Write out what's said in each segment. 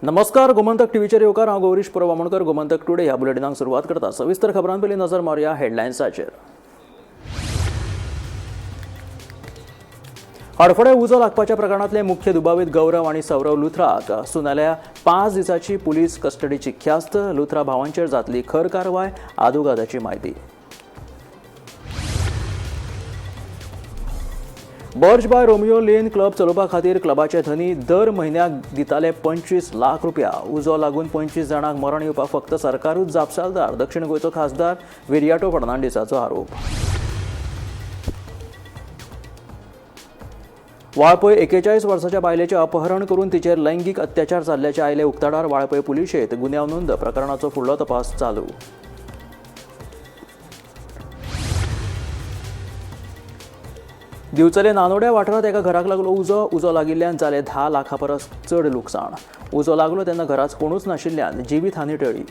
नमस्कार, गोमंतक टीव्हीचेर येवकार हांव गौरीश पुरवामणकर. गोमंतक टुडे ह्या बुलेटिनाक सुरवात करता. सविस्तर खबरां पयलीं नजर मारया हेडलायन्साचेर. हडफडे उजो लागपाच्या प्रकरणांतले मुख्य दुबावीत गौरव आनी सौरव लुथराक सुनाल्या 5 दिसांची पुलीस कस्टडीची ख्यास्त. लुथरा भावांचेर जातली खर कारवाय, आदोगादाची म्हायती. बर्ज बाय रोमियो लेन क्लब चलोवपा खातीर क्लबाचे धनी दर म्हयन्याक दिताले 25 लाख रुपया. उजो लागून 25 जाणांक मरण येवपाक फक्त सरकारूच जापसालदार. दक्षिण गोंयचो खासदार विरियाटो फर्नांडिसाचो आरोप. वाळपय 41 वर्साच्या बायलेचें अपहरण करून तिचेर लैंगीक अत्याचार जाल्ल्याचे आयले उक्ताडार. वाळपय पुलिशेंत गुन्यांव नोंद. प्रकरणाचो फुडलो तपास चालू. दिवचले नानोड्या वाठारांत एका घराक लागलो उजो लागिल्ल्यान जाले 10 लाखा परस चड लुकसाण. उजो लागलो तेन्ना घरात कोणूच नाशिल्ल्यान जिवीत हानी टळ्ळी.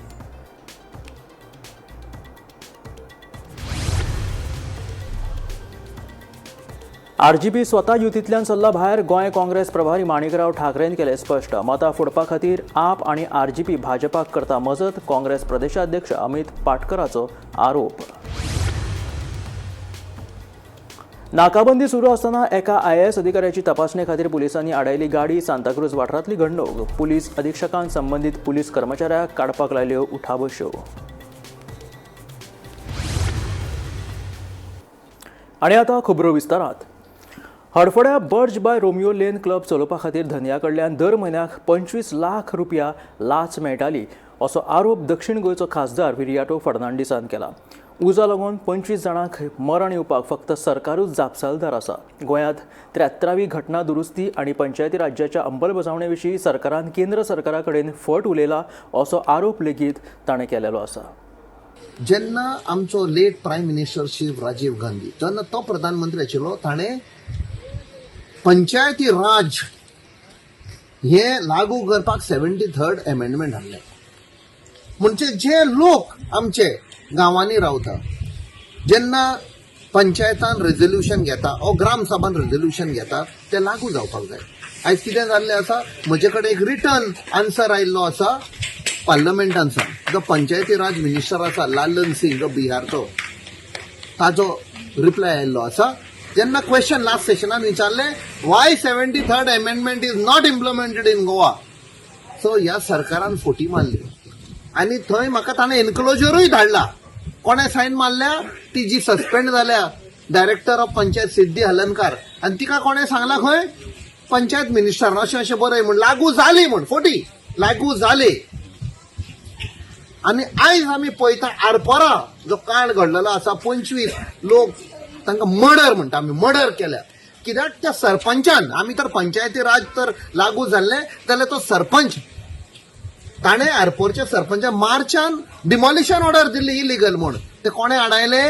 आरजीपी स्वता युतींतल्यान सरला भायर. गोंय काँग्रेस प्रभारी माणिकराव ठाकरेन केले स्पश्ट. मतां फोडपा खातीर आप आनी आरजीपी भाजपाक करता मजत. काँग्रेस प्रदेशाध्यक्ष अमित पाटकराचो आरोप. नाकाबंदी सुरू असताना एका आयएएस अधिकाऱ्याची तपासणी खातीर पुलिसांनी आडायली गाडी. सांताक्रूज वाठारांतली घडणूक. पुलीस अधीक्षकान संबंधीत पुलीस कर्मचाऱ्याक काडपाक लायल्यो उठाबश्यो. आनी आतां खबरो विस्तारात. हडफड्या बर्ज बाय रोमियो लेन क्लब चलोवपा खातीर धन्या कडल्यान दर म्हयन्याक 25 लाख रुपया लाच मेळटाली असो आरोप दक्षिण गोंयचो खासदार विरियाटो फर्नांडिसान केला. उजा लागून 25 जाणांक मरण येवपाक फक्त सरकारूच जापसालदार आसा. गोंयांत 73वी घटना दुरुस्ती आनी पंचायती राज्याच्या अंमलबजावणे विशीं सरकारान केंद्र सरकारा कडेन फट उलयला असो आरोप लेगीत ताणें केलेलो आसा. जेन्ना आमचो late prime minister Shri Rajiv Gandhi जेन्ना तो प्रधानमंत्री आशिल्लो ताणें पंचायती राज हे लागू करपाक 73rd अमेंडमेंट हाडलें. म्हणजे जे लोक आमचे गांवांनी रावता जेन्ना पंचायतान रेजोल्युशन घेता ओ ग्राम सभान रेजोल्युशन घेता ते लागू जावपाक जाय. आयज कितें जाल्लें आसा, म्हजे कडेन एक रिटर्न आन्सर आयिल्लो आसा पार्लमेंटांतल्यान. जो पंचायती राज मिनिस्टर आसा लालन सिंग जो बिहारचो, ताजो रिप्लाय आयिल्लो आसा. जेन्ना क्वेश्चन लास्ट सेशनान विचारले Y 73rd amendment is not implemented in Goa, so ह्या सरकारान फोटी मारली आनी थंय म्हाका ताणें एन्क्लोजरूय धाडला. कोणे सायन मारल्या, ती जी सस्पेंड जाल्या डायरेक्टर ऑफ पंचायत सिद्धी हलनकार, आनी तिका कोणे सांगला खंय पंचायत मिनिस्टर अशें अशें बरय म्हण लागू जाली म्हण फोटी लागू जाली. आनी आयज आमी पळयता आरपोरा जो काळ घडलेलो आसा 25 लोक तांकां मर्डर म्हणटा आमी मर्डर केल्या. कित्याक त्या सरपंचान, आमी तर पंचायती राज तर लागू जाल्ले जाल्यार तो सरपंच ताणें एअरपोर्टच्या सरपंचा मार्चान डिमॉलिशन ऑर्डर दिल्ली इलिगल म्हूण. ते कोणे आडायले?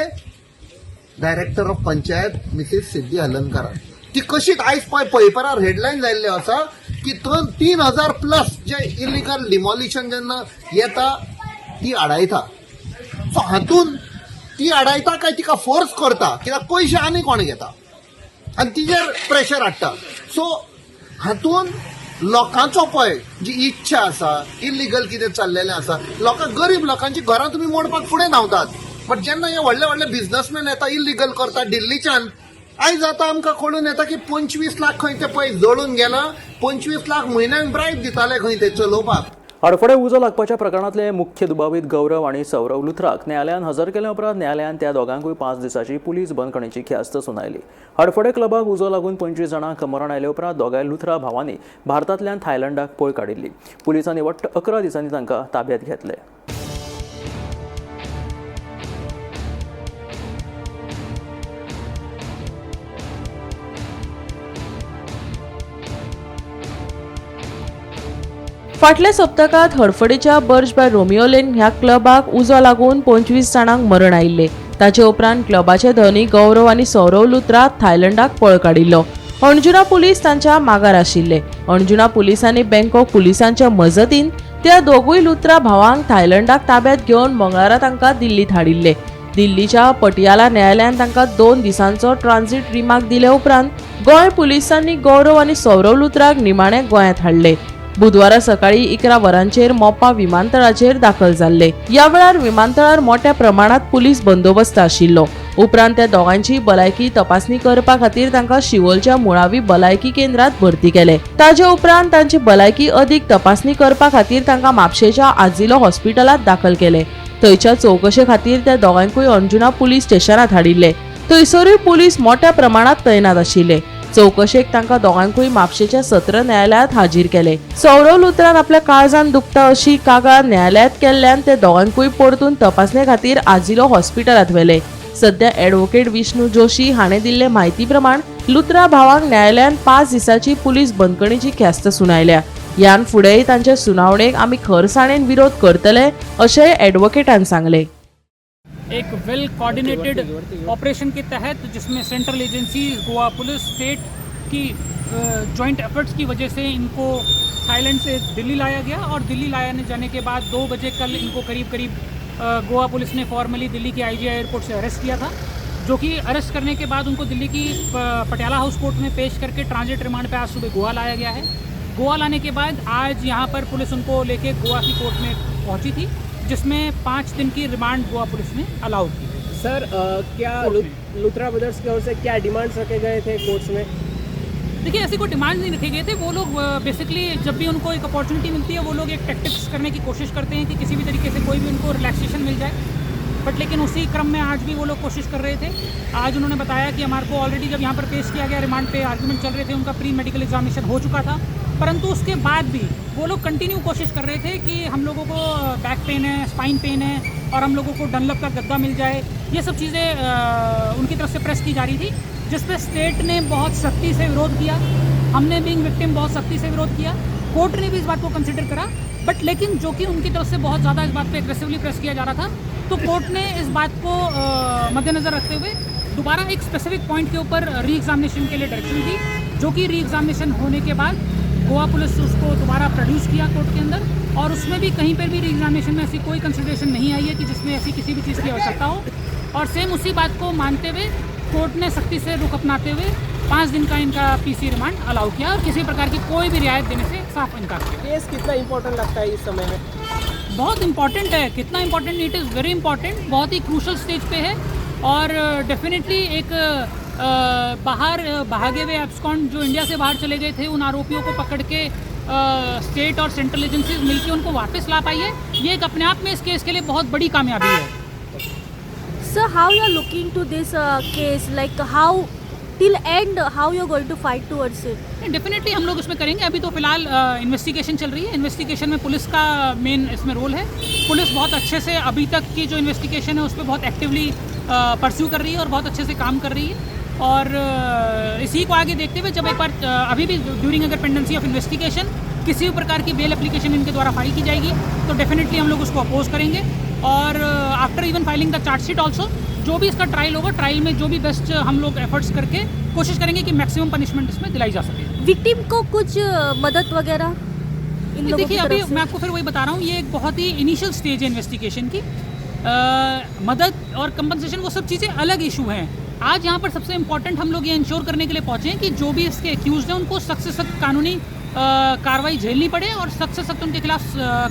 डायरेक्टर ऑफ पंचायत मिसेस सिद्धी हलनकार. ती कशीच आयज पेपरार हेडलायन जाल्ली आसा की 3000 प्लस जे इलिगल डिमॉलिशन जेन्ना येता ती आडायता. सो हातून ती आडायता काय तिका फोर्स करता, कित्याक पयशे आनी कोण घेता आनी तिजेर प्रेशर हाडटा. सो हातून लोकांचो पळय जी इच्छा आसा, इलिगल कितें चल्लेलें आसा, लोकांक गरीब लोकांची घरां तुमी मोडपाक फुडें धांवतात. बट जेन्ना हे व्हडले व्हडले बिझनेसमॅन येता इलिगल करता दिल्लीच्यान, आयज आतां आमकां कळून येता की 25 लाख खंय ते पळय जळून गेला. 25 लाख म्हयन्याक ब्रायब दिताले खंय ते चलोवपाक. हडफडे उजो लागपाच्या प्रकरणांतले मुख्य दुबावीत गौरव आनी सौरव लुथराक न्यायालयान हजर केल्या उपरांत न्यायालयान त्या दोगांकूय 5 दिसांची पुलीस बंदखणीची ख्यास्त सुनायली. हडफडे क्लबाक उजो लागून 25 जाणांक मरण आयले उपरांत दोगांय लुथरा भावांनी भारतांतल्यान थायलंडाक पळ काडिल्ली. पुलिसांनी वट्ट 11 दिसांनी तांकां ताब्यांत घेतले. फाटल्या सप्तकात हडफडेच्या बर्ज बाय रोमियो लेन ह्या क्लबाक उजो लागून 25 जाणांक मरण आयिल्ले. ताचे उपरांत क्लबाचे धनी गौरव आनी सौरव लुथरा थायलंडाक पळ काडिल्लो. अणजुणा पुलीस तांच्या मागार आशिल्ले. अणजुणा पुलिसांनी बँकॉक पुलिसांच्या मजतीन त्या दोगूय लुथरा भावांक थायलंडाक ताब्यांत घेवन मंगळारा तांकां दिल्लीत हाडिल्ले. दिल्लीच्या पटियाला न्यायालयान तांकां 2 दिसांचो ट्रान्झिट रिमांड दिले उपरांत गोंय पुलिसांनी गौरव आनी सौरव लुथराक निमाणे गोंयांत हाडले. बुधवारा सकाळी 11 वरांचेर मोपा विमानतळाचेर दाखल जाल्ले. या वेळार विमानतळार मोठ्या प्रमाणात पुलीस बंदोबस्त आशिल्लो. उपरांत त्या दोगांची भलायकी तपासणी करपा खातीर तांकां शिवोलच्या मुळावी भलायकी केंद्रात भरती केले. ताचे उपरांत तांची भलायकी अदीक तपासणी करपा खातीर तांकां म्हापशेच्या आजिलो हॉस्पिटलांत दाखल केले. थंयच्या चौकशे खातीर त्या दोगांकूय अंजुना पुलीस स्टेशनात हाडिल्ले. थंयसरूय पुलीस मोठ्या प्रमाणात तैनात आशिल्ले. चौकशेक तांकां दोगांकूय म्हापशेच्या सत्र न्यायालयात हाजीर केले. सौरव लुत्रान आपल्या काळजान दुखता अशी कागाळ न्यायालयात केल्ल्यान ते दोगांकूय परतून तपासणे खातीर आजिलो हॉस्पिटलांत व्हेले. सध्या ॲडव्होकेट विष्णू जोशी हाणें दिल्ले म्हायती प्रमाण लुत्रा भावांक न्यायालयान 5 दिसांची पुलीस बंदखणीची ख्यास्त सुनायल्या. यान फुडेंय तांचे सुनावणेक आमी खरसाणेन विरोध करतले अशेंय ॲडव्होकेटान सांगले. एक वेल कोऑर्डिनेटेड ऑपरेशन के तहत जिसमें central agency Goa police state की जॉइंट एफर्ट्स की वजह से इनको थाईलैंड से दिल्ली लाया गया और दिल्ली लाने जाने के बाद 2 बजे कल इनको करीब गोवा पुलिस ने फॉर्मली दिल्ली के IGI एयरपोर्ट से अरेस्ट किया था, जो कि अरेस्ट करने के बाद उनको दिल्ली की पटियाला हाउस कोर्ट में पेश करके ट्रांजिट रिमांड पे आज सुबह गोवा लाया गया है. गोवा लाने के बाद आज यहाँ पर पुलिस उनको लेके गोवा की कोर्ट में पहुँची थी, जिसमें 5 दिन की रिमांड गोवा पुलिस ने अलाउ की. सर क्या लुथरा ब्रदर्स की ओर से क्या डिमांड्स रखे गए थे कोर्ट्स में? देखिए, ऐसे कोई डिमांड नहीं रखे गए थे. वो लोग बेसिकली जब भी उनको एक अपॉर्चुनिटी मिलती है वो लोग एक टैक्टिक्स करने की कोशिश करते हैं कि किसी भी तरीके से कोई भी उनको रिलैक्सेशन मिल जाए. बट लेकिन उसी क्रम में आज भी वो लोग कोशिश कर रहे थे. आज उन्होंने बताया कि हमारे को ऑलरेडी जब यहाँ पर पेश किया गया रिमांड पे आर्गूमेंट चल रहे थे, उनका प्री मेडिकल एग्जामिनेशन हो चुका था, परंतु उसके बाद भी वो लोग कंटिन्यू कोशिश कर रहे थे कि हम लोगों को बैक पेन है, स्पाइन पेन है और हम लोगों को डनलप का गद्दा मिल जाए. ये सब चीज़ें उनकी तरफ से प्रेस की जा रही थी, जिस पे स्टेट ने बहुत सख्ती से विरोध किया. हमने बीइंग विक्टिम बहुत सख्ती से विरोध किया. कोर्ट ने भी इस बात को कंसिडर करा, बट लेकिन जो कि उनकी तरफ से बहुत ज़्यादा इस बात पे एग्रेसिवली प्रेस किया जा रहा था, तो कोर्ट ने इस बात को मद्देनज़र रखते हुए दोबारा एक स्पेसिफिक पॉइंट के ऊपर री एग्जामिनेशन के लिए डायरेक्शन दी, जो कि री एग्जामिनेशन होने के बाद गोवा पुलिस उसको दोबारा प्रोड्यूस किया कोर्ट के अंदर, और उसमें भी कहीं पर भी री एग्जामिनेशन में ऐसी कोई कंसिडरेशन नहीं आई है कि जिसमें ऐसी किसी भी चीज़ की आवश्यकता हो. और सेम उसी बात को मानते हुए कोर्ट ने सख्ती से रुख अपनाते हुए 5 दिन का इनका PC रिमांड अलाउ किया और किसी प्रकार की कोई भी रियायत देने से साफ इनकार किया. केस कितना इम्पोर्टेंट लगता है इस समय में? बहुत इंपॉर्टेंट है. कितना important? It is very important. बहुत ही क्रूशल स्टेज पे है और डेफिनेटली एक बाहर भागे हुए एब्सकॉन्ड जो इंडिया से बाहर चले गए थे, उन आरोपियों को पकड़ के स्टेट और सेंट्रल एजेंसीज मिलकर उनको वापस ला पाई है. ये एक अपने आप में इस केस के लिए बहुत बड़ी कामयाबी है. Sir, how you are looking to this case? Like how till end, how you are going to fight towards it? Definitely हम लोग इसमें करेंगे. अभी तो फिलहाल इन्वेस्टिगेशन चल रही है. इन्वेस्टिगेशन में पुलिस का मेन इसमें रोल है. पुलिस बहुत अच्छे से अभी तक की जो इन्वेस्टिगेशन है उस पर बहुत एक्टिवली परस्यू कर रही है और बहुत अच्छे से काम कर रही है. और इसी को आगे देखते हुए जब एक बार अभी भी ड्यूरिंग अगर पेंडेंसी ऑफ इन्वेस्टिगेशन किसी भी प्रकार की बेल एप्लीकेशन इनके द्वारा फाइल की जाएगी तो डेफिनेटली हम लोग उसको अपोज करेंगे. और after even filing the chargesheet also जो भी इसका ट्रायल होगा, ट्रायल में जो भी बेस्ट हम लोग एफर्ट्स करके कोशिश करेंगे कि मैक्सिमम पनिशमेंट इसमें दिलाई जा सके. विक्टिम को कुछ मदद वगैरह इन लोगों की देखिए, अभी तरफ से? मैं आपको फिर वही बता रहा हूँ, ये एक बहुत ही इनिशियल स्टेज है इन्वेस्टिगेशन की. मदद और कंपनसेशन वो सब चीज़ें अलग इशू हैं. आज यहाँ पर सबसे इम्पोर्टेंट हम लोग ये इंश्योर करने के लिए पहुँचे हैं कि जो भी इसके एक्यूज हैं उनको सख्त से सख्त कानूनी कार्रवाई झेलनी पड़े और सख्त से सख्त उनके खिलाफ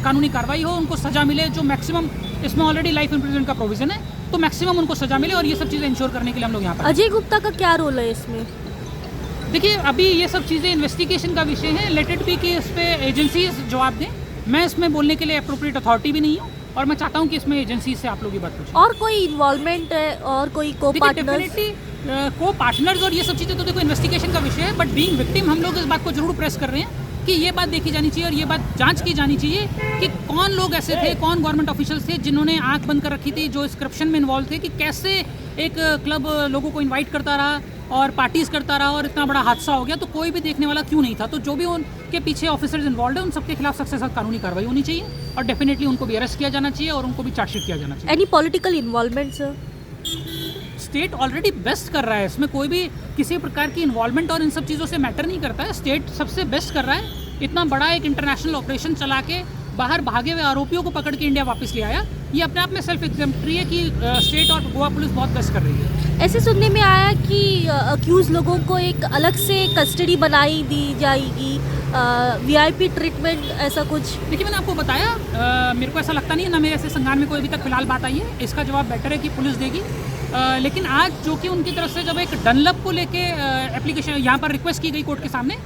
कानूनी कार्रवाई हो, उनको सज़ा मिले. जो मैक्सिमम इसमें ऑलरेडी लाइफ इम्प्रिजनमेंट का प्रोविजन है, तो मैक्सिमम उनको सज़ा मिले और ये सब चीज़ें इंश्योर करने के लिए हम लोग यहाँ पर. अजय गुप्ता का क्या रोल है इसमें? देखिए, अभी ये सब चीज़ें इन्वेस्टिगेशन का विषय है. लेट इट बी कि इस पर एजेंसीज जवाब दें. मैं इसमें बोलने के लिए अप्रोप्रिएट अथॉरिटी भी नहीं हूँ और मैं चाहता हूँ कि इसमें एजेंसी से आप लोग ये बात पूछें. और कोई इन्वॉल्वमेंट है और कोई को पार्टनर? डेफिनेटली को पार्टनर्स और ये सब चीज़ें तो देखो इन्वेस्टिगेशन का विषय है, बट बीइंग विक्टिम हम लोग इस बात को जरूर प्रेस कर रहे हैं कि ये बात देखी जानी चाहिए और ये बात जांच की जानी चाहिए कि कौन लोग ऐसे थे, कौन गवर्नमेंट ऑफिशियल्स थे जिन्होंने आंख बंद कर रखी थी, जो इस करप्शन में इन्वॉल्व थे, कि कैसे एक क्लब लोगों को इनवाइट करता रहा और पार्टीज करता रहा और इतना बड़ा हादसा हो गया तो कोई भी देखने वाला क्यों नहीं था. तो जो भी उनके पीछे ऑफिसर्स इन्वॉल्व है उन सबके खिलाफ सख्त से सख्त कानूनी कार्रवाई होनी चाहिए और डेफिनेटली उनको भी अरेस्ट किया जाना चाहिए और उनको भी चार्जशीट किया जाना चाहिए. Any political involvement sir? State already best कर रहा है. इसमें कोई भी किसी प्रकार की इन्वॉल्वमेंट और इन सब चीज़ों से मैटर नहीं करता है. स्टेट सबसे बेस्ट कर रहा है. इतना बड़ा एक इंटरनेशनल ऑपरेशन चला के बाहर भागे हुए आरोपियों को पकड़ के इंडिया वापस ले आया. ये अपने आप में सेल्फ एग्जेम्प्टरी है कि स्टेट और गोवा पुलिस बहुत बेस्ट कर रही है. ऐसे सुनने में आया कि अक्यूज लोगों को एक अलग से कस्टडी बनाई दी जाएगी VIP ट्रीटमेंट ऐसा कुछ? देखिए मैंने आपको बताया, मेरे को ऐसा लगता नहीं है, ना मेरे ऐसे संज्ञान में कोई अभी तक फिलहाल बात आई है। इसका जवाब बेटर है कि पुलिस देगी। लेकिन आज जो कि उनकी तरफ से जब एक डनलप को लेके एप्लीकेशन यहाँ पर रिक्वेस्ट की गई कोर्ट के सामने,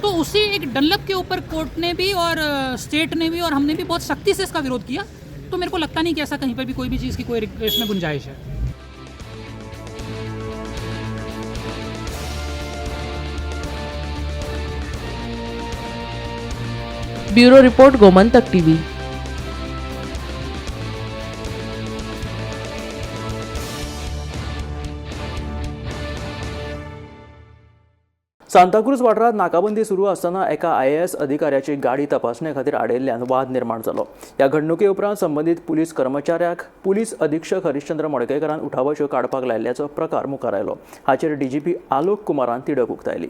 तो उसी एक डनलप के ऊपर कोर्ट ने भी और स्टेट ने भी और हमने भी बहुत सख्ती से इसका विरोध किया। तो मेरे को लगता नहीं कि ऐसा कहीं पर भी कोई भी चीज़ की कोई इसमें गुंजाइश है। Bureau report, Gomantak TV. Santacruz वाठारात नाकाबंदी सुरू असताना एका IAS अधिकाऱ्याची गाडी तपासणे खातीर आडयल्ल्यान वाद निर्माण जालो। ह्या घडणुके उपरांत संबंधीत पुलीस कर्मचाऱ्याक पुलीस अधीक्षक हरिश्चंद्र मडकयकारान उठाबश्यो काडपाक लायिल्ल्याचो प्रकार मुखार आयलो। हाचेर DGP आलोक कुमारान तिडक उक्तायली।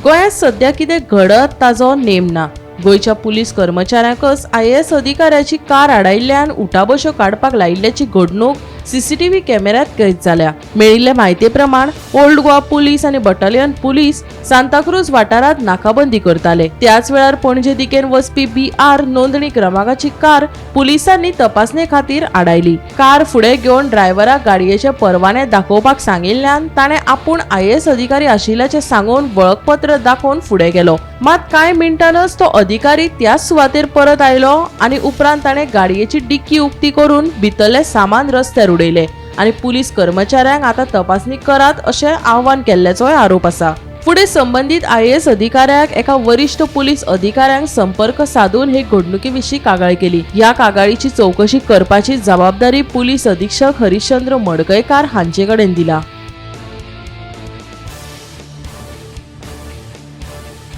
गोंयांत सध्या कितें घडत ताचो नेम ना। गोंयच्या पुलीस कर्मचाऱ्यांकच IAS अधिकाऱ्याची कार आडायिल्ल्यान उठाबश्यो काडपाक लायिल्ल्याची घडणूक CCTV कॅमेऱ्यात कैद जाल्या। मेळिल्ले म्हायती प्रमाण ओल्ड गोवा पुलीस आनी बटालियन पुलीस सांताक्रूज वाठारात नाकाबंदी करताले। त्याच वेळार पणजे दिकेन वचपी BR नोंदणी क्रमांकाची कार पुलिसांनी तपासणे खातीर आडायली। कार फुडें घेवन ड्रायव्हराक गाडयेचे परवाने दाखोवपाक सांगिल्ल्यान ताणें आपूण IAS अधिकारी आशिल्ल्याचें सांगून वळखपत्र दाखोवन फुडें गेलो। मात कांय मिनटांनच तो अधिकारी त्याच सुवातेर परत आयलो आनी उपरांत ताणें गाडयेची डिक्की उक्ती करून भितरले सामान रस्त्यार उडयले आनी पुलीस कर्मचाऱ्यांक आतां तपासणी करात अशें आव्हान केल्ल्याचोय आरोप आसा। फुडें संबंधीत IAS अधिकाऱ्याक एका वरिष्ठ पुलीस अधिकाऱ्यांक संपर्क साधून हे घडणुके विशीं कागाळ केली। ह्या कागाळीची चौकशी करपाची जबाबदारी पुलीस अधीक्षक हरिश्चंद्र मडकयकार हांचे कडेन दिला।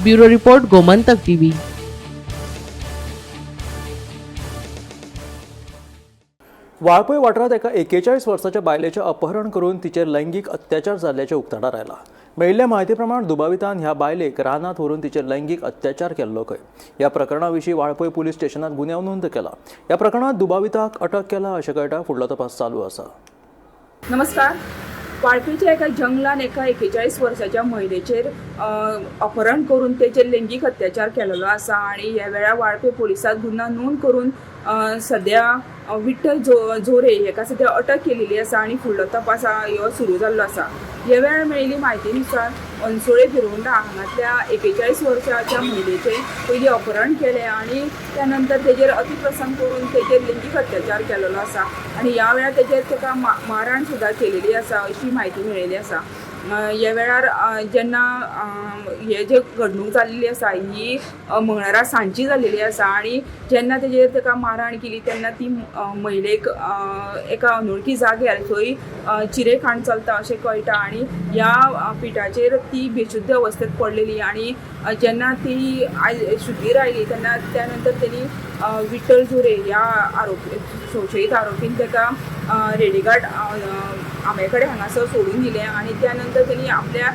Bureau report, Gomantak TV. Valpoi वाठारात एका 41 वर्साच्या बायलेचें अपहरण करून तिचेर लैंगीक अत्याचार जाल्ल्याचें उक्ताडार आयला। मेळिल्ल्या म्हायती प्रमाण दुबावितान ह्या बायलेक रानात व्हरून तिचेर लैंगीक अत्याचार केल्लो खंय। ह्या प्रकरणा विशीं वाळपय पुलीस स्टेशनात गुन्यांव नोंद केला। ह्या प्रकरणात दुबाविताक अटक केला अशें कळटा। फुडलो तपास चालू आसा। नमस्कार। वाळपयच्या एका जंगलान एका 41 वर्साच्या महिलेचेर अपहरण करून तेचेर लैंगीक अत्याचार केलेलो आसा आनी ह्या वेळार वाळपय पुलिसांत गुन्हा नोंद करून सध्या विठ्ठल जोरे हेका सध्या अटक केलेली आसा आनी फुडलो तपास ह्यो सुरू जाल्लो आसा। ह्या वेळार मेळिल्ली म्हायतीनुसार अनसोळे भिरवंडा हांगातल्या 41 वर्साच्या महिलेचे पयलीं अपहरण केलें आनी त्या नंतर तेजेर अतिप्रसंग करून तेजेर लैंगीक अत्याचार केलेलो आसा आनी ह्या वेळार तेजेर तेका मारहाण सुद्दां केलेली आसा अशी म्हायती मेळिल्ली आसा। ह्या वेळार जेन्ना हे जे घडणूक जाल्ली आसा ही मंगळारा सांजची जाल्लेली आसा आनी जेन्ना तेजेर तेका मारहाण केली तेन्ना ती महिलेक एका अनवळखी जाग्यार थंय चिरेखाण चलता अशें कळटा आनी ह्या पिठाचेर ती बेशुद्ध अवस्थेंत पडलेली आनी जेन्ना ती शुद्धीर आयली तेन्ना त्या नंतर तेणी विठ्ठल जोरे ह्या संशयीत आरोपीन तेका रेडीघाट आमे कडेन हांगासर सोडून दिलें आनी त्या नंतर तेणी आपल्या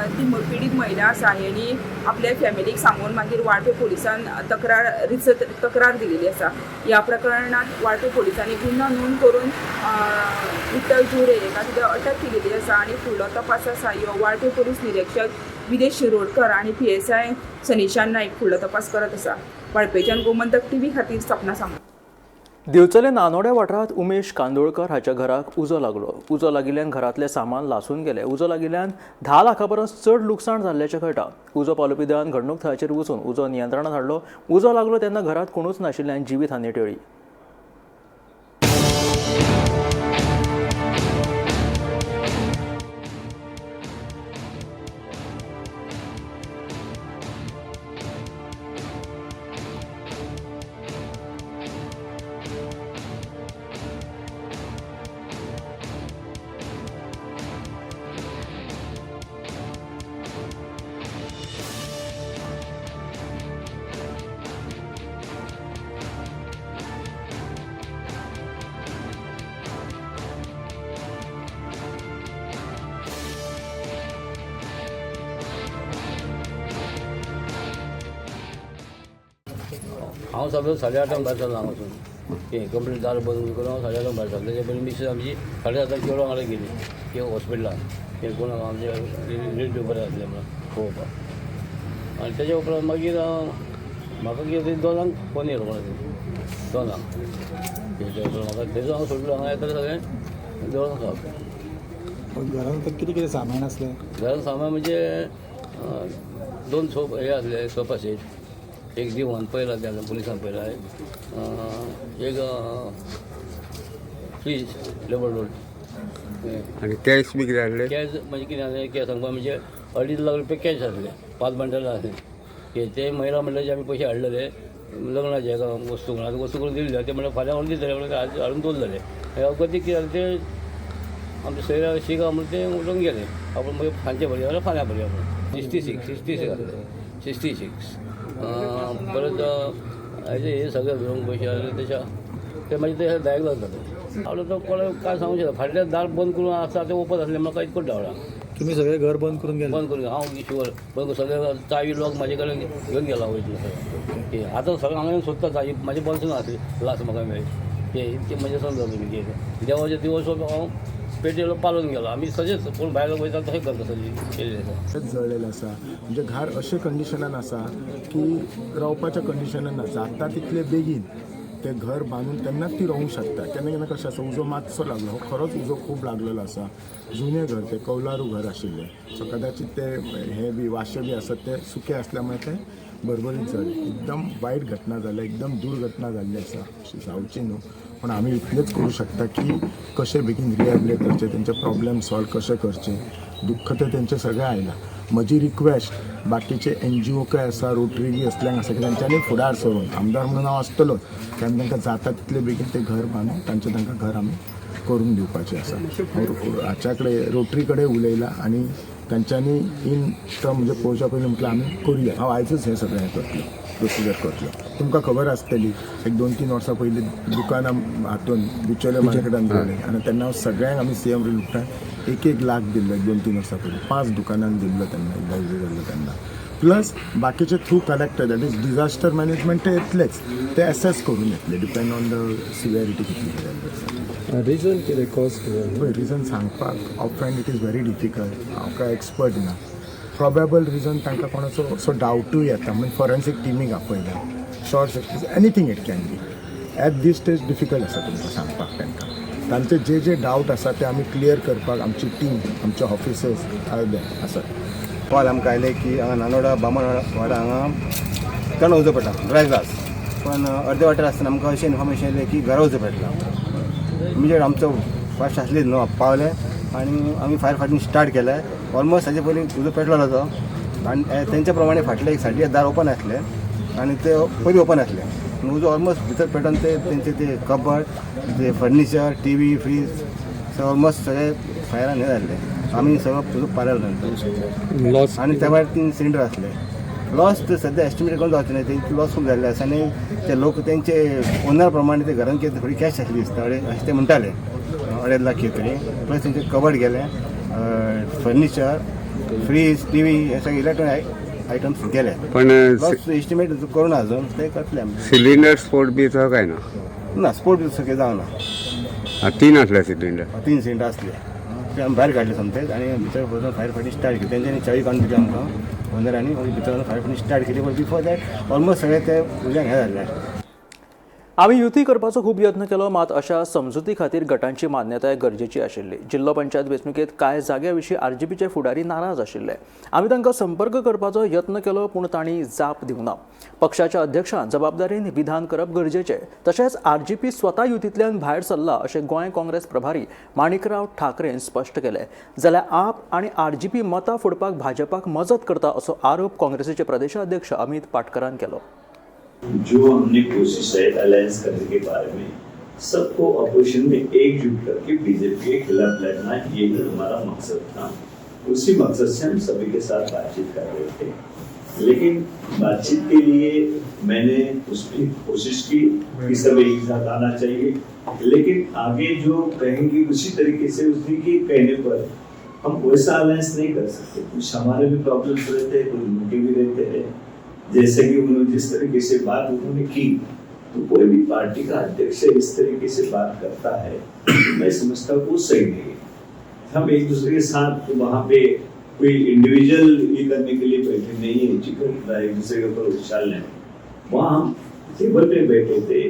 ती पिडीत महिला आसा हेणी आपल्या फॅमिलीक सांगून मागीर वाळपय पुलिसान तक्रार दिलेली आसा। ह्या प्रकरणात वाळपय पुलिसांनी गुन्हा नोंद करून विठ्ठल जोरे हेका सुद्दां अटक केलेली आसा आनी फुडलो तपास आसा ह्यो वाळपय पुलीस निरीक्षक विदेश शिरोडकर आनी PSI सनिशान नायक फुडलो तपास करत आसा। वाळपयच्यान गोमंतक टीव्ही खातीर सपना सामंत। दिवचले नानोड्या वाठारात उमेश कांदोळकर हाच्या घराक उजो लागलो। उजो लागिल्ल्यान घरातले सामान लासून गेले। उजो लागिल्ल्यान 10 लाखा परस चड लुकसाण जाल्ल्याचें कळटा। उजो पावलोवपी दळान घडणूक थळाचेर वचून उजो नियंत्रणात हाडलो। उजो लागलो तेन्ना घरात कोणूच नाशिल्ल्यान जिवीत हानी टळ्ळी। हांव सगळं 8:30 भायर सरलो हांगासून हे कंप्लीट दार बंद करून हांव 7:30 भायर सरलो. तेजे पयलीं मिसेस आमची 7:30 चेडो वांगडा गेली ते हॉस्पिटलान ते कोण आमचे रिलेटिव्ह बरें आसले म्हणून पळोवपाक. आनी तेजे उपरांत मागीर म्हाका कितें 2 फोन येयलो कोणाचो 2 म्हाका तेजो हांव सोडलो. हांगा येता सगळें देवळान खावप. घरान कितें सामान आसलें? घरान सामान म्हणजे 2 सोप हे आसले सोफा सेट, एक दिवान पयला त्या पुलिसान पयला, एक फ्रीज लेबर रोड आनी कॅश बी कितें हाडलें? कॅश म्हणजे कितें आसलें कॅश सांगपा म्हणजे 2.5 लाख रुपया कॅश आसले, 5 बंडलां आसले. ते महिला म्हणले जे आमी पयशे हाडलेले लग्नाचे हेका वस्तू करून आतां वस्तू करून दिल्ले ते म्हणल्यार फाल्यां व्हरून दितले म्हणून हाडून दवरलेले. अगती कितें जालें ते आमचे सैरा शिगा म्हणून ते उठून गेले. आपण मागीर सांजचे भरया जाल्यार फाल्यां भरया म्हणून 66 आसले 66. परत हेजे हे सगळे धरून पयशे आसले तेच्या ते मागीर ते डायग्नोज जाले. हांव तो कोणा काय सांगूंक शकता. फाटल्यान दार बंद करून आसा ते ओपन आसले म्हाका इतको डावळा. तुमी सगळें घर बंद करून गेले? बंद करून हांव शुवर बंद सगळे चावी लॉक म्हाजे कडेन घेवन गेला वयतलो. आतां सगळें हांगा सोदता चावी म्हाजे बॉल्सान आसली लास्ट म्हाका मेळ्ळी ते म्हणजे समजा तुमी देवाचे दिवस हांव पेटयलो पालून गेलो. आमी सजेच कोण भायर वयता तशें करता सगळें जळलेलें आसा म्हणजे घर अशे कंडिशनान आसा की रावपाच्या कंडिशनान आसा. जाता तितले बेगीन ते घर बांदून तेन्नाच ती रावूंक शकता. केन्ना केन्ना कशें आसा उजो मातसो लागलो, हो खरोच उजो खूब लागलेलो आसा. जुनें घर ते कौलारू घर आशिल्लें सो कदाचित ते हे बी वाशे बी आसात ते सुके आसल्यामुळे ते बरबरीत जाले. एकदम वायट घटना जाल्या, एकदम दुर्घटना जाल्ली आसा, अशी जावची न्हू. पण आमी इतलेंच करूं शकता की कशें बेगीन रिहॅबिलेट करचें, तेंचे प्रॉब्लेम सॉल्व कशें करचे. दुख्ख ते तेंचें सगळें आयलां. म्हजी रिक्वेस्ट बाकीचे NGO काय आसा, रोटरी बी असल्यांक आसा की तेंच्यांनी फुडार सरून आमदार म्हणून हांव आसतलोच कारण तांकां जाता तितले बेगीन ते घर बांदून तांकां घर आमी करून दिवपाचें आसा. हाच्या कडेन रोटरी कडेन उलयलां आनी तांच्यांनी इन टर्म म्हणजे पळोवच्या पयलीं म्हटल्यार आमी करुया. हांव आयजूच हें सगळें हें करतलो, प्रोसिजर करतलो. तुमकां खबर आसतली एक 2-3 वर्सां पयलीं दुकानां हातून बिचोले मार्केटान दिल्लें आनी तेन्ना हांव सगळ्यांक आमी CM रिलीफान 1-1 लाख दिल्लो 2-3 वर्सां पयलीं 5 दुकानांक दिल्लो तेन्ना इलाज जाल्लो तेन्ना. प्लस बाकीचे through collector that is disaster management ते येतलेच, ते एसेस करून येतले डिपेंड ऑन द सिव्हिरिटी कितली जाल्ली आसा. रिजन कितें कॉज पळय रिजन सांगपाक offend it is very difficult. हांव काय एक्सपर्ट ना. प्रोबेबल रिजन तांकां कोणाचो असो डावटूय येता म्हणजे फॉरेन्सीक टिमीक आपयला short circuit anything it can be. At this stage difficult आसा तुमकां सांगपाक तांकां. तांचे जे डावट आसा ते आमी क्लियर करपाक आमची टीम आमचे ऑफिसर्स आसात. कॉल आमकां आयले की हांगा नानोडा बामणवाडा हांगा कण वचो पडटा ड्राय ग्लास. पण अर्दे वाटेर आसतना आमकां अशें इन्फॉर्मेशन येलें की घरा वचो पडटा. इमिजिएट आमचो फास्ट आसलीच न्हू पावले आनी आमी फायर फायटींग स्टार्ट केलें. ऑलमोस्ट ताचे पयलीं उजो पेटलो तो आनी तेंच्या प्रमाणे फाटले एक सायडीचे दार ओपन आसले आनी ते पयलीं ओपन आसले. उजो ऑलमोस्ट भितर पेटोवन ते तेंचे ते कबड ते फर्निचर TV फ्रीज सगळे ऑलमोस्ट सगळे फायरान हे जाल्ले. आमी सगळो उजो पारयलो नंतर लॉस आनी त्या भायर 3 सिलिंडर आसले. लॉस ते सद्या एस्टिमेट करून जावचे ना, तेंचे लॉस खूब जाल्ले आसा आनी ते लोक तेंचे ओनर प्रमाणे ते घरान कितें थोडी कॅश आसली दिसता अशें ते म्हणटाले 2.5 लाख कितें. प्लस तेंचे कबड गेले, फर्निचर फ्रीज TV हे सगळे इलेक्ट्रॉनिक आयटम्स गेले. पण एस्टिमेट करून अजून ते करतले आमी. सिलिंडर स्फोट बी तो काय ना स्पोर्ट बी सगळे जावना. 3 आसले सिलिंडर. 3 सिलिंडर आसले ते आमी भायर काडले समतेच आनी भितर वचून फायर फायटींग स्टार्ट केली. तेंच्यांनी चावी काडून दिली आमकां ओनरांनी भितर वचून फायर फायटींग स्टार्ट केली. बट बिफोर दॅट ऑलमोस्ट सगळे ते उज्यान हे जाल्ले. आमी युती करपाचो खूब यत्न केलो, मात अशा समजुती खातीर गटांची मान्यताय गरजेची आशिल्ली. जिल्लो पंचायत वेंचणुकेंत कांय जाग्या विशीं RGPचे फुडारी नाराज आशिल्ले. आमी तांकां संपर्क करपाचो यत्न केलो पूण तांणी जाप दिवना. पक्षाच्या अध्यक्षान जबाबदारीन विधान करप गरजेचें. तशेंच RGP स्वता युतींतल्यान भायर सरला अशें गोंय काँग्रेस प्रभारी माणिकराव ठाकरेन स्पश्ट केलें. जाल्यार आप आनी RGP मतां फोडपाक भाजपाक मजत करता असो आरोप काँग्रेसीचे प्रदेशाध्यक्ष अमित पाटकरान केलो. जो हमने कोशिश है अलायंस करने के बारे में सबको अपोजिशन में एकजुट करके बीजेपी के खिलाफ लड़ना, यही हमारा मकसद था. उसी मकसद से हम सभी के साथ बातचीत कर रहे थे. लेकिन बातचीत के लिए मैंने उसमें कोशिश की कि सब एक साथ आना चाहिए. लेकिन आगे जो कहेंगे उसी तरीके से उसी के कहने पर हम वैसा अलायंस नहीं कर सकते. कुछ हमारे भी प्रॉब्लम्स रहते हैं, कुछ उनके भी रहते हैं. जैसे कि उन्होंने जिस तरीके से बात उन्होंने की तो कोई भी पार्टी का अध्यक्ष इस तरीके से बात करता है मैं समझता हूँ वो सही नहीं है। हम एक दूसरे के साथ वहाँ पे कोई इंडिविजुअल ये करने के लिए बैठे नहीं है, चिकन एक दूसरे के ऊपर उछालने। वहाँ हम टेबल पे बैठे थे,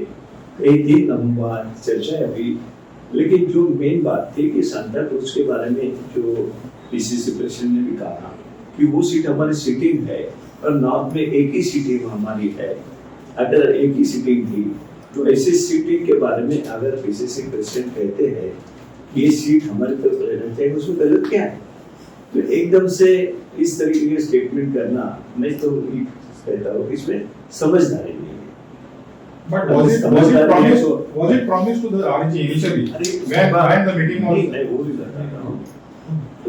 कई दिन हम वहाँ चर्चा अभी, लेकिन जो मेन बात थी कि सांता क्रूज के बारे में जो पीसीसी प्रेसिडेंट ने भी कहा कि वो सीट हमारी सिटिंग है और नॉर्थ में एक ही सीटिंग हमारी है। अगर एक ही सीटिंग थी तो ऐसी सीटिंग के बारे में अगर पीसीसी प्रेसिडेंट कहते हैं कि ये सीट हमारी तरफ रहना चाहिए, उसमें गलत क्या है? तो एकदम से इस तरीके के स्टेटमेंट करना मैं तो कहता हूँ इसमें समझदारी नहीं है। But was it promised to the RNG initially? When the meeting was? नहीं, वो भी बता रहा हूँ।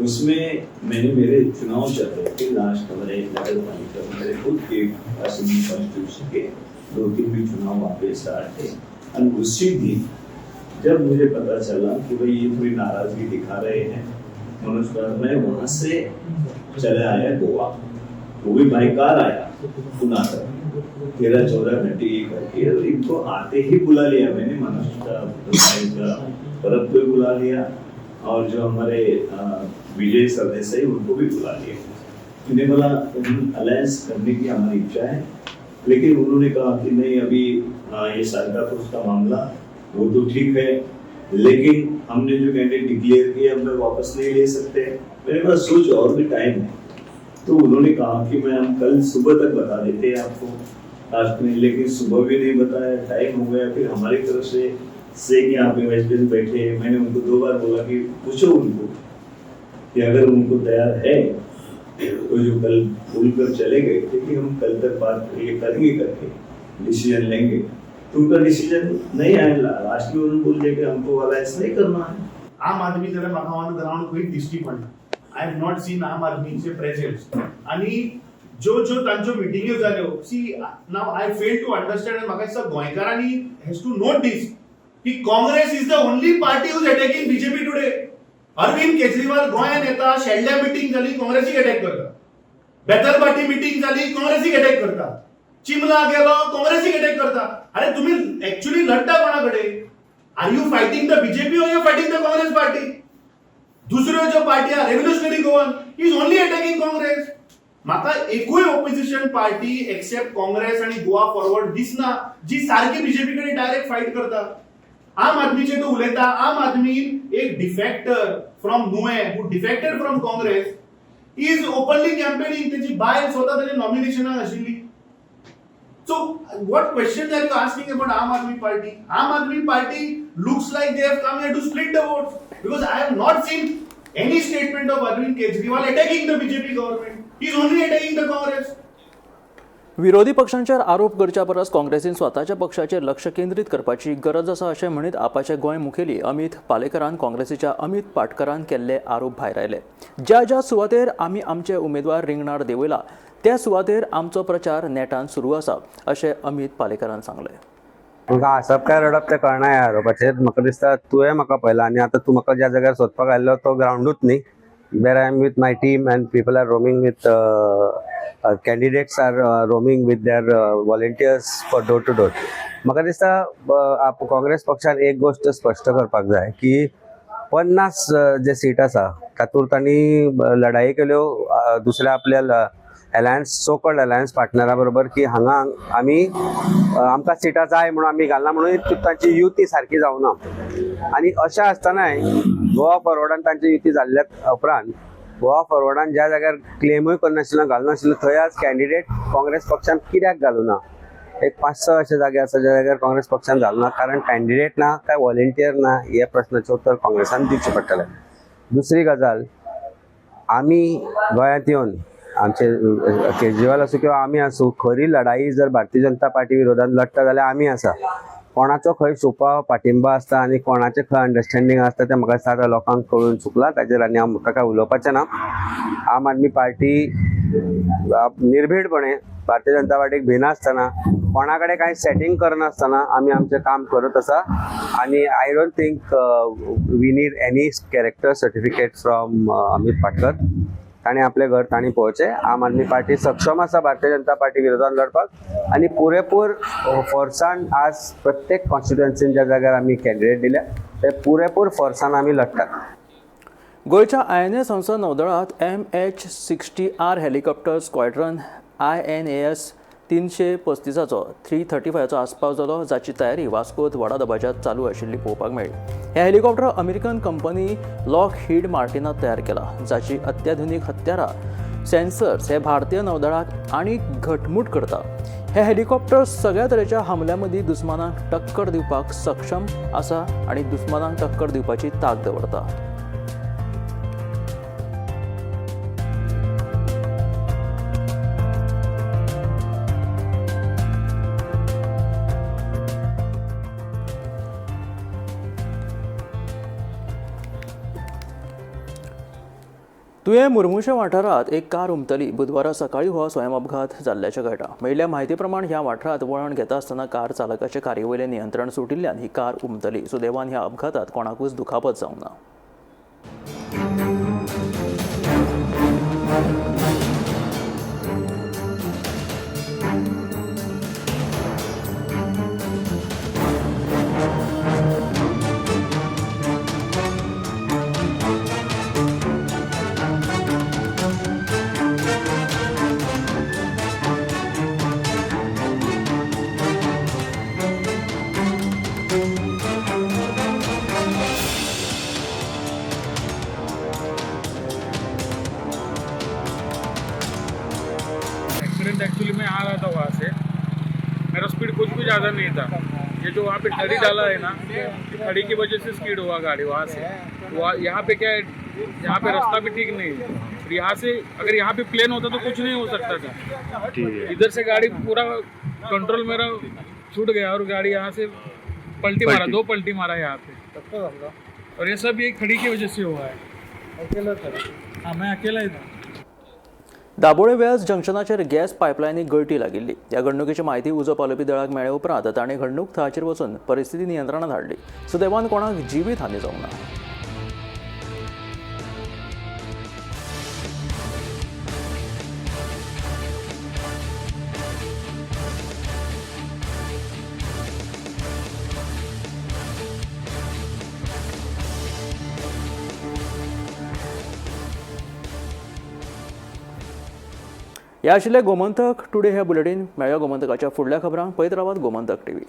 उसमें मैंने मेरे चुनाव चल रहे थे लास्ट हमारे नगर पालिका मेरे खुद के असेंबली कॉन्स्टिट्यूशन के 2-3 भी चुनाव वहाँ पे स्टार्ट थे और उसी दिन जब मुझे पता चला कि भाई ये थोड़ी नाराजगी दिखा रहे हैं मनोज कुमार, मैं वहाँ से चले आया गोवा, वो भी बाई कार आया पुणे तक 13-14 घंटे ये करके, और इनको आते ही बुला लिया मैंने, मनोज का भरत को बुला लिया और जो हमारे विजय सरदेसाई उनको भी बुला लिया। इन्हें बोला अलायंस करने की हमारी इच्छा है, लेकिन उन्होंने कहा कि नहीं अभी ये सांता क्रूज का मामला वो तो ठीक है, लेकिन हमने जो कैंडिडेट डिक्लेयर किया हम वापस नहीं ले सकते। मेरे पास सोच और भी टाइम है, तो उन्होंने कहा कि मैं हम कल सुबह तक बता देते हैं आपको लास्ट में, लेकिन सुबह भी नहीं बताया, टाइम हो गया। फिर हमारी तरफ से कि यहाँ पे वेस्टर्न बैठे, मैंने उनको 2 बार बोला कि पूछो उनको कि अगर उनको तैयार है तो जो कल भूल कर चले गए थे कि हम कल तक बात करेंगे करके डिसीजन लेंगे, तो उनका डिसीजन नहीं आया। लास्ट में उन्होंने बोल दिया कि हमको अलायंस नहीं करना है। आम आदमी जरा म्हाका ऑन द ग्राउंड खंय दिश्टी पडना। आय हॅव नॉट सीन आम आदमीचे प्रेझेंस आणि ज्यो तांच्यो मिटिंग्यो जाल्यो, see now I fail to understand आनी म्हाका दिसता गोंयकारांनी हॅज टू नोट दिस की Congress is the only party whose attacking BJP today. Arvind Kejriwal गोंयान येता, शेल्ड्या मिटिंग जाली काँग्रेसीक अटॅक करता, बेतलबाटी मिटिंग जाली काँग्रेसीक अटॅक करता, चिमला गेलो काँग्रेसीक अटॅक करता। अरे तुम्ही ऍक्च्युअली लढता कोणाकडे? Are you fighting the BJP or you fighting the Congress party? दुसऱ्यो ज्यो पार्टी आहा revolutionary Goan is only attacking Congress. म्हाका एकूय ऑपोजिशन पार्टी एक्सेप्ट काँग्रेस आणि गोवा फॉरवर्ड दिसना जी सारखी बीजेपी कडेन डायरेक्ट फाईट करता। आम आदमीचे तो उलयता, आम आदमी एक डिफेक्टर फ्रॉम नुए who defected from Congress is openly campaigning, त्याची बायल स्वतः त्याची नॉमिनेशनाक आशिल्ली। So what questions are you asking about Aam Aadmi Party? Aam Aadmi Party looks like they have come here to split the vote, because I have not seen any statement of Arvind Kejriwal attacking the BJP government. He is only attacking the Congress. विरोधी पक्षांचेर आरोप करच्या परस काँग्रेसीन स्वताच्या पक्षाचेर लक्ष केंद्रीत करपाची गरज आसा अशें म्हणीत आपाचे गोंय मुखेली अमित पालेकरान काँग्रेसीच्या अमित पाटकरान केल्ले आरोप भायर आयले। ज्या सुवातेर आमी आमचे उमेदवार रिंगणार देंवयला त्या सुवातेर आमचो प्रचार नेटान सुरू आसा अशें अमित पालेकरान सांगलें। म्हाका आसप काय रडप ते कळना ह्या आरोपाचेर। म्हाका दिसता तुवें म्हाका पळयला आनी आतां तूं म्हाका ज्या जाग्यार सोदपाक आयल्लो तो ग्रावंडूच न्ही। Where I am with my team and people are roaming with candidates are roaming with their volunteers for door to door. म्हाका दिसता काँग्रेस पक्षान एक गोष्ट स्पश्ट करपाक जाय की 50 जे सीट आसा तातूंत तांणी लढाई केल्यो दुसऱ्या आपल्या अलायन्स सो कॉल्ड अलायन्स पार्टनरा बरोबर की हांगा आमी आमकां सिटां जाय म्हणून आमी घालना म्हणून तांची युती सारकी जावना। आनी अशें आसतनाय गोवा फॉरवर्डान तांची युती जाल्ल्या उपरांत गोवा फॉरवर्डान ज्या जाग्यार क्लेमूय करनाशिल्लो घालनाशिल्लो थंय आज कॅन्डिडेट काँग्रेस पक्षान कित्याक घालूना? एक 5-6 अशे जागे आसा ज्या जाग्यार काँग्रेस पक्षान घालना, कारण कॅन्डिडेट ना काय व्हॉलेंटियर ना हे प्रश्नाचें उत्तर काँग्रेसान दिवचें पडटलें। दुसरी गजाल, आमी गोंयांत येवन आमचे केजरीवाल आसूं किंवा आमी आसूं, खरी लढाई जर भारतीय जनता पार्टी विरोधात लढटा जाल्यार आमी आसा। कोणाचो खंय सोपा पाठिंबा आसता आनी कोणाचें खंय अंडरस्टँडींग आसता तें म्हाका दिसता लोकांक कळून चुकलां, ताचेर आनी हांव म्हाका काय उलोवपाचें ना। आम आदमी पार्टी निर्भीडपणे भारतीय जनता पार्टीक भिनासतना कोणा कडेन कांय सेटिंग करनासतना आमी आमचें काम करत आसा। आनी I don't think we need any character certificate from Amit Patkar. ताणी आपले घर ताणी पळोवचें. आम आदमी पार्टी सक्षम आसा भारतीय जनता पार्टी विरोधात लढपाक आनी पुरेपूर फोर्सान आज प्रत्येक कॉन्स्टिट्युएन्सीन ज्या जाग्यार आमी कॅन्डिडेट दिल्या ते पुरेपूर फोर्सान आमी लढटात. गोंयच्या INA संसद नौदळात MH-60R हेलिकॉप्टर स्क्वॉड्रन INAS 335 335 आस्पाव जालो, जाची तयारी वास्कोत व्हडा दबाज्यांत चालू आशिल्ली पळोवपाक मेळ्ळी. हे हेलिकॉप्टर अमेरिकन कंपनी लॉकहीड मार्टिनात तयार केला, जाची अत्याधुनीक हत्यारां सेन्सर्स हे भारतीय नौदळाक आनीक घटमूट करता. हे हेलिकॉप्टर सगळ्या तरेच्या हमल्या मदीं दुस्मानाक टक्कर दिवपाक सक्षम आसा आनी दुस्मानाक टक्कर दिवपाची तांक दवरता. तुये मुर्मुशे वाठारात एक कार उमटली. बुधवारा सकाळी हो स्वयं अपघात जाल्ल्याचें कळटा. मेळिल्ल्या म्हायती प्रमाण ह्या वाठारात वळण घेता आसतना कार चालकाचे कारयेवयलें नियंत्रण सुटिल्ल्यान ही कार उमटली. सुदैवान ह्या अपघातात कोणाकूच दुखापत जावंक ना. एक्सीडेंट एक्चुअली मैं आ रहा था वहाँ से, मेरा स्पीड कुछ भी ज़्यादा नहीं था. ये जो वहाँ पे खड़ी डाला है ना, खड़ी की वजह से स्पीड हुआ गाड़ी वहाँ से. यहाँ पे क्या है, यहाँ पे रास्ता भी ठीक नहीं है. यहाँ से अगर यहाँ पे प्लेन होता तो कुछ नहीं हो सकता था. इधर से गाड़ी पूरा कंट्रोल मेरा छूट गया और गाड़ी यहाँ से पलटी मारा, 2 पलटी मारा यहाँ पे. और ये सब ये खड़ी की वजह से हुआ है. अकेला था. हाँ, मैं अकेला ही था. दाबोळे वेल्स जंक्शनाचेर गॅस पायपलायनीक गळती लागिल्ली. ह्या घडणुकेची म्हायती उजो पालोवपी दळाक मेळ्ळे उपरांत ताणें घडणूक थळाचेर वचून परिस्थिती नियंत्रणांत हाडली. सुदैवान कोणाक जिवीत हानी जावंक ना. ह्या आशिल्ले गोमंतक टुडे हे बुलेटिन. मेळ्या गोमंतकाच्या फुडल्या खबरांक पळयत रावात गोमंतक TV.